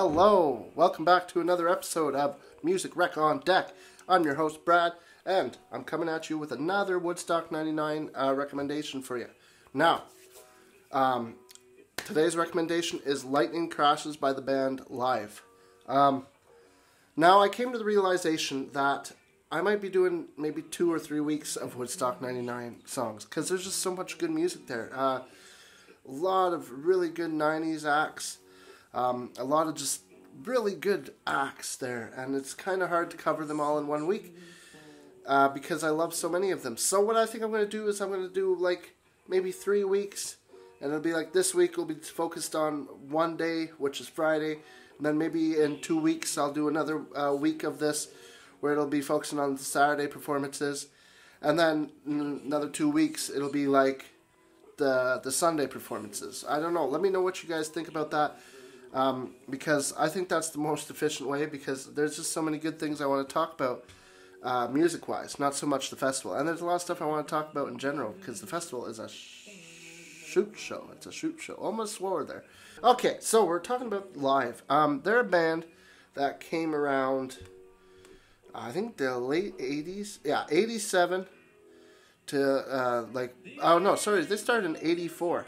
Hello, welcome back to another episode of Music Rec on Deck. I'm your host Brad, and I'm coming at you with another Woodstock 99 recommendation for you. Now, today's recommendation is Lightning Crashes by the band Live. Now, I came to the realization that I might be doing maybe 2 or 3 weeks of Woodstock 99 songs, because there's just so much good music there. A lot of really good 90s acts. A lot of just really good acts there, and it's kind of hard to cover them all in 1 week because I love so many of them. So what I think I'm going to do is I'm going to do like maybe 3 weeks, and it'll be like this week will be focused on one day, which is Friday, and then maybe in 2 weeks I'll do another week of this where it'll be focusing on the Saturday performances, and then in another 2 weeks it'll be like the Sunday performances. I don't know. Let me know what you guys think about that. Because I think that's the most efficient way, because there's just so many good things I want to talk about music-wise, not so much the festival. And there's a lot of stuff I want to talk about in general, because the festival is a shoot show. It's a shoot show. Almost swore there. Okay, so we're talking about Live. They're a band that came around, I think, the late 80s. Yeah, 87 to, they started in 84.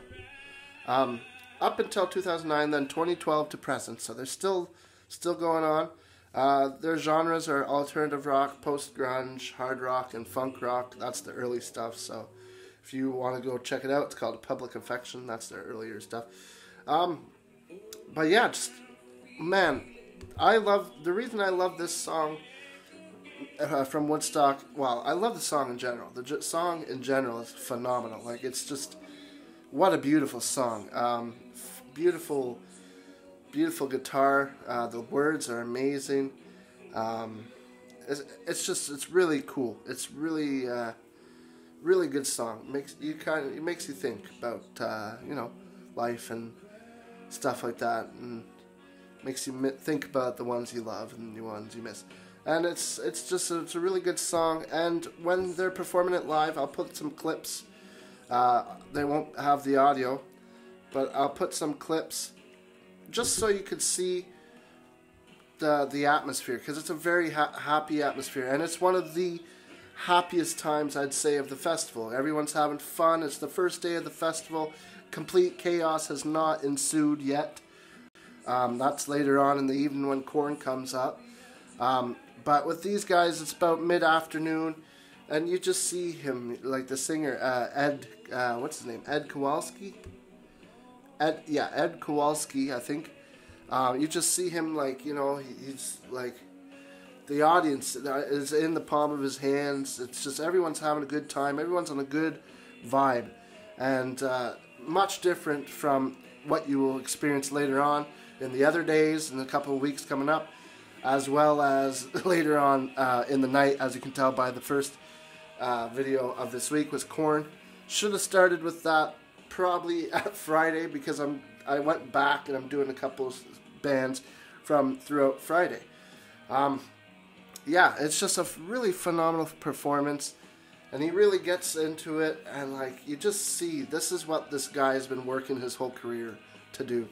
Up until 2009, then 2012 to present. So they're still going on. Their genres are alternative rock, post-grunge, hard rock, and funk rock. That's the early stuff. So if you want to go check it out, it's called Public Affection. That's their earlier stuff. But yeah, just, man, the reason I love this song from Woodstock, well, I love the song in general. The song in general is phenomenal. Like, it's just, what a beautiful song. Beautiful guitar. The words are amazing. It's really cool. It's really really good song. It makes you think about life and stuff like that, and makes you think about the ones you love and the ones you miss. And it's a really good song. And when they're performing it live, I'll put some clips. They won't have the audio, but I'll put some clips just so you could see the atmosphere, because it's a very happy atmosphere, and it's one of the happiest times, I'd say, of the festival. Everyone's having fun. It's the first day of the festival. Complete chaos has not ensued yet. That's later on in the evening when Korn comes up. But with these guys, it's about mid-afternoon, and you just see him, like the singer, Ed, what's his name? Ed Kowalski? Ed Kowalski, I think. You just see him, like, he's like, the audience is in the palm of his hands. It's just, everyone's having a good time. Everyone's on a good vibe. And much different from what you will experience later on in the other days, in a couple of weeks coming up, as well as later on in the night, as you can tell by the first video of this week was Korn. Should have started with that probably at Friday, because I went back and I'm doing a couple of bands from throughout Friday. Yeah, it's just a really phenomenal performance, and he really gets into it, and like, you just see this is what this guy has been working his whole career to do,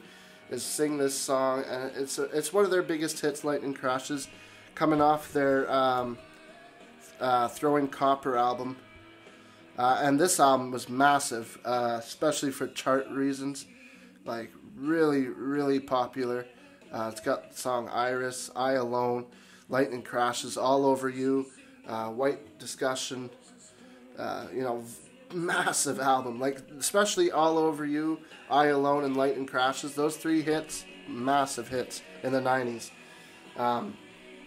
is sing this song. And it's one of their biggest hits, Lightning Crashes, coming off their Throwing Copper album. And this album was massive, especially for chart reasons. Like, really, really popular. It's got the song Iris, I Alone, Lightning Crashes, All Over You, White Discussion. Massive album. Like, especially All Over You, I Alone, and Lightning Crashes. Those 3 hits, massive hits in the 90s. And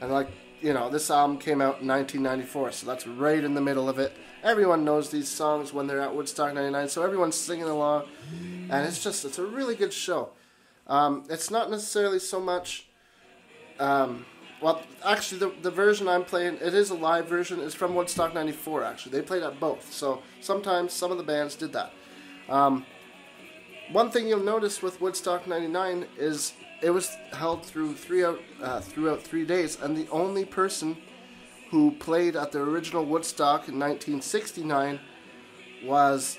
like, this album came out in 1994, so that's right in the middle of it. Everyone knows these songs when they're at Woodstock 99, so everyone's singing along, and it's a really good show. It's not necessarily so much, well, actually, the version I'm playing, it is a live version. It's from Woodstock 94, actually. They played at both, so sometimes some of the bands did that. One thing you'll notice with Woodstock 99 is it was held throughout 3 days, and the only person who played at the original Woodstock in 1969 was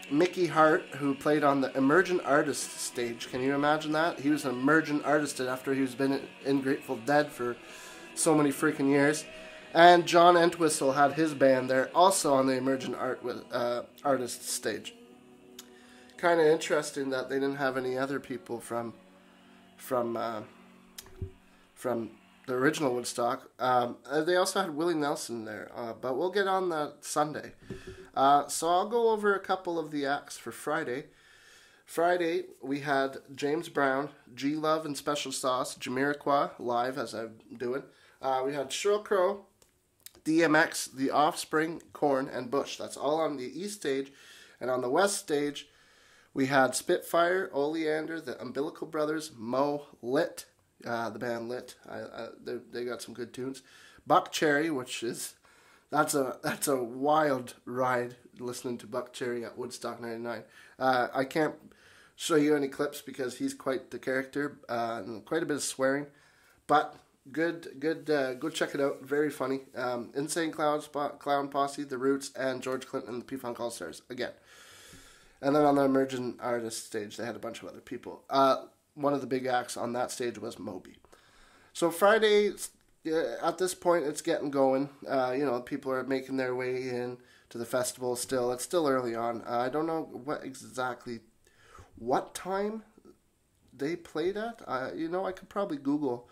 Mickey Hart, who played on the Emergent Artist stage. Can you imagine that? He was an emergent artist after he's been in Grateful Dead for so many freaking years. And John Entwistle had his band there, also on the Emergent Artist stage. Kind of interesting that they didn't have any other people from the original Woodstock. They also had Willie Nelson there, but we'll get on that Sunday. So I'll go over a couple of the acts for Friday. Friday, we had James Brown, G Love and Special Sauce, Jamiroquai live, as I'm doing. We had Sheryl Crow, DMX, The Offspring, Korn, and Bush. That's all on the east stage. And on the west stage, we had Spitfire, Oleander, the Umbilical Brothers, Mo, Lit, the band Lit. They got some good tunes. Buck Cherry, which is that's a wild ride listening to Buck Cherry at Woodstock '99. I can't show you any clips because he's quite the character, and quite a bit of swearing, but good. Go check it out. Very funny. Insane Clown Posse, The Roots, and George Clinton and the P-Funk All-Stars again. And then on the Emergent Artist stage, they had a bunch of other people. One of the big acts on that stage was Moby. So Friday, at this point, it's getting going. People are making their way in to the festival still. It's still early on. I don't know what time they played at. I could probably Google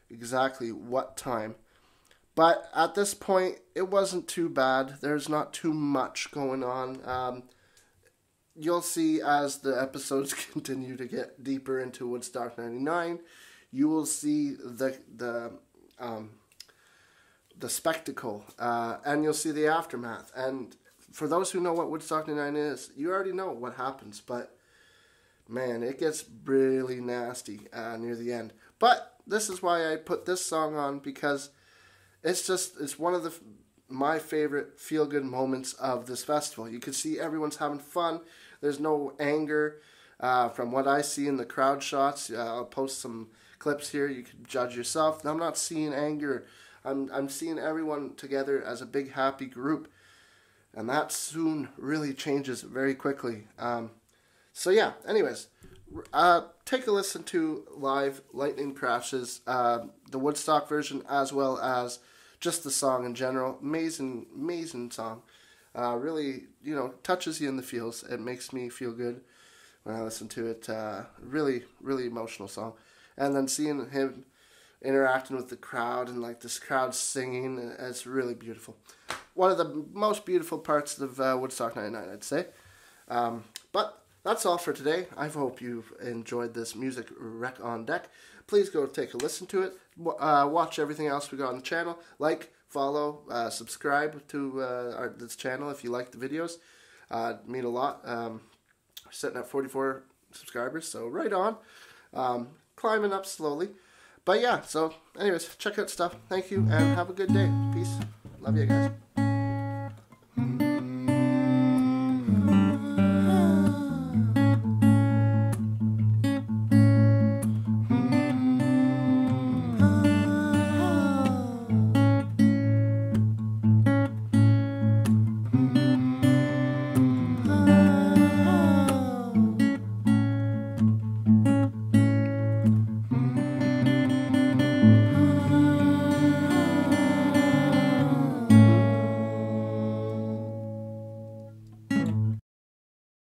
exactly what time. But at this point, it wasn't too bad. There's not too much going on. You'll see as the episodes continue to get deeper into Woodstock '99, you will see the spectacle, and you'll see the aftermath. And for those who know what Woodstock '99 is, you already know what happens. But man, it gets really nasty near the end. But this is why I put this song on, because it's one of my favorite feel-good moments of this festival. You can see everyone's having fun. There's no anger. From what I see in the crowd shots, I'll post some clips here. You can judge yourself. I'm not seeing anger. I'm seeing everyone together as a big happy group, and that soon really changes very quickly. So yeah. Anyways, take a listen to live Lightning Crashes, the Woodstock version, as well as just the song in general. Amazing song. Really, touches you in the feels. It makes me feel good when I listen to it. Really, really emotional song. And then seeing him interacting with the crowd and like this crowd singing, it's really beautiful. One of the most beautiful parts of Woodstock '99, I'd say. But that's all for today. I hope you've enjoyed this music wreck on deck. Please go take a listen to it. Watch everything else we got on the channel. Like, follow, subscribe to this channel if you like the videos. Mean a lot. We're sitting at 44 subscribers, so right on. Climbing up slowly. But yeah, so anyways, check out stuff. Thank you, and have a good day. Peace. Love you guys.